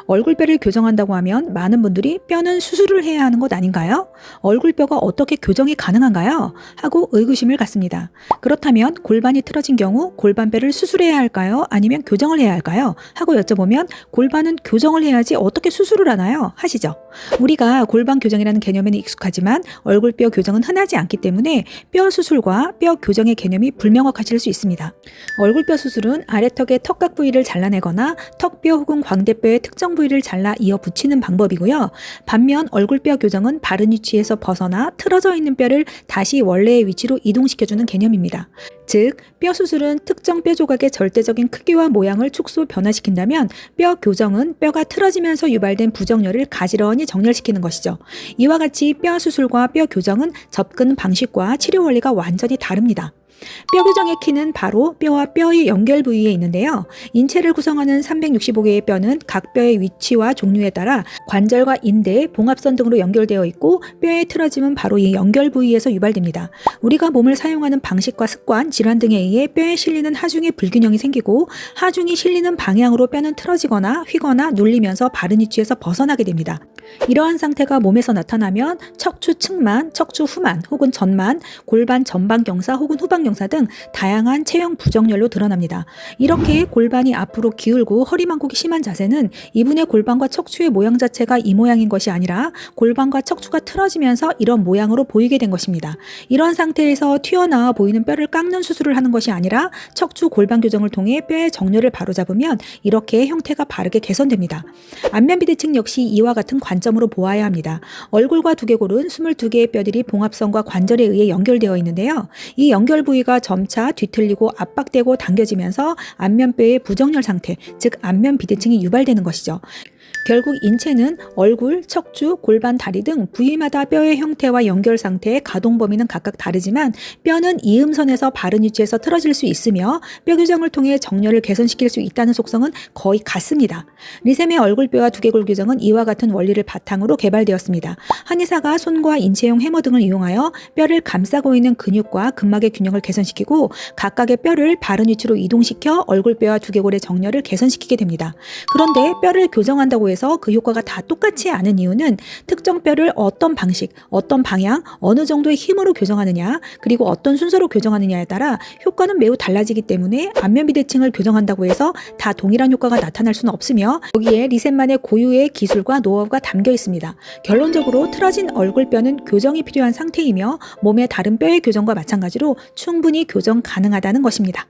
얼굴뼈를 교정한다고 하면 많은 분들이 뼈는 수술을 해야 하는 것 아닌가요? 얼굴뼈가 어떻게 교정이 가능한가요? 하고 의구심을 갖습니다. 그렇다면 골반이 틀어진 경우 골반뼈를 수술해야 할까요? 아니면 교정을 해야 할까요? 하고 여쭤보면 골반은 교정을 해야지 어떻게 수술을 하나요? 하시죠. 우리가 골반 교정이라는 개념에는 익숙하지만 얼굴뼈 교정은 흔하지 않기 때문에 뼈 수술과 뼈 교정의 개념이 불명확하실 수 있습니다. 얼굴뼈 수술은 아래턱의 턱각 부위를 잘라내거나 턱뼈 혹은 광대뼈의 특정 부위를 잘라 이어 붙이는 방법이고요. 반면 얼굴뼈 교정은 바른 위치에서 벗어나 틀어져 있는 뼈를 다시 원래의 위치로 이동시켜주는 개념입니다. 즉, 뼈 수술은 특정 뼈 조각의 절대적인 크기와 모양을 축소 변화시킨다면 뼈 교정은 뼈가 틀어지면서 유발된 부정열을 가지런히 정렬시키는 것이죠. 이와 같이 뼈 수술과 뼈 교정은 접근 방식과 치료 원리가 완전히 다릅니다. 뼈 교정의 키는 바로 뼈와 뼈의 연결 부위에 있는데요. 인체를 구성하는 365개의 뼈는 각 뼈의 위치와 종류에 따라 관절과 인대, 봉합선 등으로 연결되어 있고 뼈의 틀어짐은 바로 이 연결 부위에서 유발됩니다. 우리가 몸을 사용하는 방식과 습관, 질환 등에 의해 뼈에 실리는 하중의 불균형이 생기고 하중이 실리는 방향으로 뼈는 틀어지거나 휘거나 눌리면서 바른 위치에서 벗어나게 됩니다. 이러한 상태가 몸에서 나타나면 척추 측만, 척추 후만 혹은 전만, 골반 전방 경사 혹은 후방 경사 등 다양한 체형 부정열로 드러납니다. 이렇게 골반이 앞으로 기울고 허리만곡이 심한 자세는 이분의 골반과 척추의 모양 자체가 이 모양인 것이 아니라 골반과 척추가 틀어지면서 이런 모양으로 보이게 된 것입니다. 이런 상태에서 튀어나와 보이는 뼈를 깎는 수술을 하는 것이 아니라 척추 골반 교정을 통해 뼈의 정렬을 바로잡으면 이렇게 형태가 바르게 개선됩니다. 안면 비대칭 역시 이와 같은 관점으로 보아야 합니다. 얼굴과 두개골은 22개의 뼈들이 봉합선과 관절에 의해 연결되어 있는데요. 이 연결 부위가 점차 뒤틀리고 압박되고 당겨지면서 안면뼈의 부정열 상태, 즉 안면 비대칭이 유발되는 것이죠. 결국 인체는 얼굴, 척추, 골반, 다리 등 부위마다 뼈의 형태와 연결 상태의 가동 범위는 각각 다르지만 뼈는 이음선에서 바른 위치에서 틀어질 수 있으며 뼈 교정을 통해 정렬을 개선시킬 수 있다는 속성은 거의 같습니다. 리셈의 얼굴뼈와 두개골 교정은 이와 같은 원리를 바탕으로 개발되었습니다. 한의사가 손과 인체용 해머 등을 이용하여 뼈를 감싸고 있는 근육과 근막의 균형을 개선시키고 각각의 뼈를 바른 위치로 이동시켜 얼굴뼈와 두개골의 정렬을 개선시키게 됩니다. 그런데 뼈를 교정한다고 해서 그 효과가 다 똑같지 않은 이유는 특정 뼈를 어떤 방식, 어떤 방향, 어느 정도의 힘으로 교정하느냐, 그리고 어떤 순서로 교정하느냐에 따라 효과는 매우 달라지기 때문에 안면 비대칭을 교정한다고 해서 다 동일한 효과가 나타날 수는 없으며 여기에 리셋만의 고유의 기술과 노하우가 담겨 있습니다. 결론적으로 틀어진 얼굴뼈는 교정이 필요한 상태이며 몸의 다른 뼈의 교정과 마찬가지로 충분히 교정 가능하다는 것입니다.